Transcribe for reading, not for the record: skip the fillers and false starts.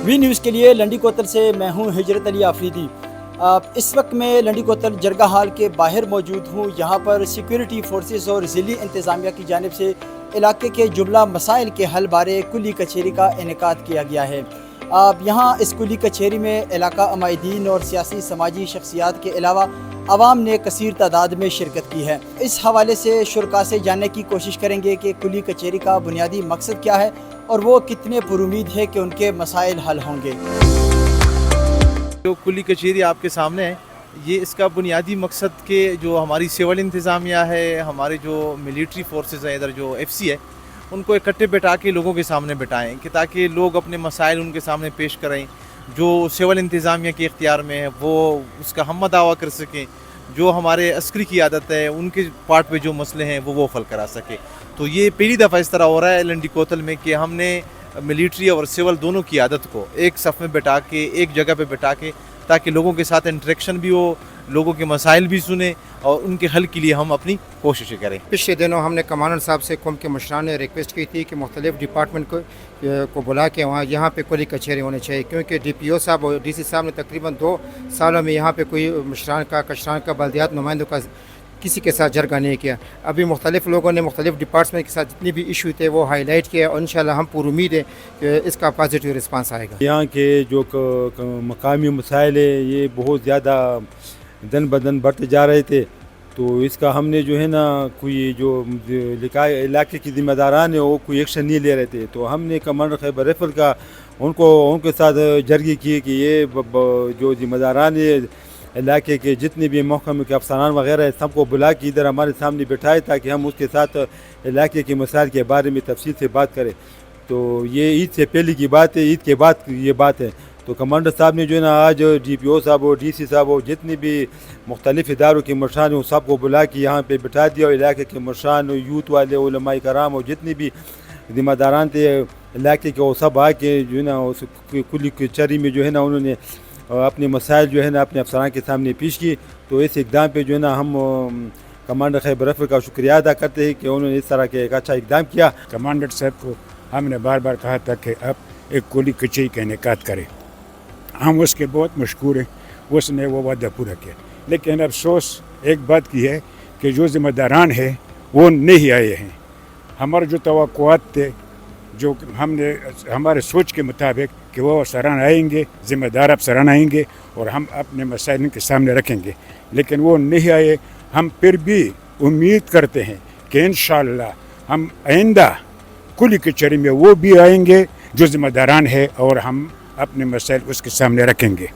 V news کے لیے لنڈی کوتل سے میں ہوں ہجرت علی آفریدی۔ اس وقت میں لنڈی کوتل جرگہ ہال کے باہر موجود ہوں۔ یہاں پر سیکیورٹی فورسز اور ضلعی انتظامیہ کی جانب سے علاقے کے جملہ مسائل کے حل بارے کلی کچہری کا انعقاد کیا گیا ہے۔ یہاں اس کلی کچہری میں علاقہ عمائدین اور سیاسی سماجی شخصیات کے علاوہ عوام نے کثیر تعداد میں شرکت کی ہے۔ اس حوالے سے شرکاء سے جاننے کی کوشش کریں گے کہ کلی کچہری کا بنیادی مقصد کیا ہے اور وہ کتنے پر امید ہے کہ ان کے مسائل حل ہوں گے۔ جو کلی کچہری آپ کے سامنے ہے، یہ اس کا بنیادی مقصد کہ جو ہماری سول انتظامیہ ہے، ہمارے جو ملیٹری فورسز ہیں، ادھر جو ایف سی ہے، ان کو اکٹھے بٹھا کے لوگوں کے سامنے بٹھائیں کہ تاکہ لوگ اپنے مسائل ان کے سامنے پیش کریں، جو سول انتظامیہ کے اختیار میں ہے وہ اس کا ہم دعویٰ کر سکیں، جو ہمارے عسکری قیادت ہے ان کے پارٹ پہ جو مسئلے ہیں وہ حل کرا سکے۔ تو یہ پہلی دفعہ اس طرح ہو رہا ہے لنڈی کوتل میں کہ ہم نے ملیٹری اور سول دونوں قیادت کو ایک صف میں بٹھا کے، ایک جگہ پہ بٹھا کے، تاکہ لوگوں کے ساتھ انٹریکشن بھی ہو، لوگوں کے مسائل بھی سنیں اور ان کے حل کے لیے ہم اپنی کوششیں کریں۔ پچھلے دنوں ہم نے کمانڈر صاحب سے قوم کے مشران نے ریکویسٹ کی تھی کہ مختلف ڈپارٹمنٹ کو بلا کے یہاں پہ کلی کچہری ہونے چاہیے، کیونکہ ڈی پی او صاحب اور ڈی سی صاحب نے تقریباً 2 سالوں میں یہاں پہ کوئی کشران کا بلدیات نمائندوں کا کسی کے ساتھ جرگہ نہیں کیا۔ ابھی مختلف لوگوں نے مختلف ڈپارٹمنٹ کے ساتھ جتنی بھی ایشو تھے وہ ہائی لائٹ کیا اور انشاءاللہ ہم پر امید ہے کہ اس کا پازیٹیو رسپانس آئے گا۔ یہاں کے جو مقامی مسائل ہیں یہ بہت زیادہ دن بدن بڑھتے جا رہے تھے، تو اس کا ہم نے جو ہے نا کوئی جو علاقے کی ذمہ داران ہیں وہ کوئی ایکشن نہیں لے رہے تھے، تو ہم نے کمانڈر خیبر رائفل کا ان کے ساتھ جرگی کی کہ یہ جو ذمہ داران ہیں علاقے کے جتنے بھی محکمے کے افسران وغیرہ ہیں سب کو بلا کے ادھر ہمارے سامنے بٹھائے تاکہ ہم اس کے ساتھ علاقے کے مسائل کے بارے میں تفصیل سے بات کریں۔ تو یہ عید سے پہلے کی بات ہے، عید کے بعد یہ بات ہے۔ تو کمانڈر صاحب نے جو ہے نا آج ڈی پی او صاحب اور ڈی سی صاحب اور جتنے بھی مختلف اداروں کے مشران ہیں وہ سب کو بلا کے یہاں پہ بٹھا دیا، اور علاقے کے مشران، یوتھ والے، علماء کرام اور جتنے بھی ذمہ داران تھے علاقے کے وہ سب آ کے جو ہے نا اس کلی کچہری میں جو ہے نا انہوں نے اپنے مسائل جو ہے نا اپنے افسران کے سامنے پیش کی۔ تو اس اقدام پہ جو ہے نا ہم کمانڈر خیبر رائفل کا شکریہ ادا کرتے ہیں کہ انہوں نے اس طرح کے ایک اچھا اقدام کیا۔ کمانڈر صاحب کو ہم نے بار بار کہا تھا کہ اب ایک کلی کچہری کا انعقاد کریں، ہم اس کے بہت مشکور ہیں، اس نے وہ وعدہ پورا کیا، لیکن افسوس ایک بات کی ہے کہ جو ذمہ داران ہیں وہ نہیں آئے ہیں۔ ہمارے جو توقعات تھے، جو ہم نے ہمارے سوچ کے مطابق کہ وہ افسران آئیں گے، ذمہ دار افسران آئیں گے اور ہم اپنے مسائل کے سامنے رکھیں گے، لیکن وہ نہیں آئے۔ ہم پھر بھی امید کرتے ہیں کہ انشاءاللہ ہم آئندہ کلی کچہری میں وہ بھی آئیں گے جو ذمہ داران ہے اور ہم اپنے مسائل اس کے سامنے رکھیں گے۔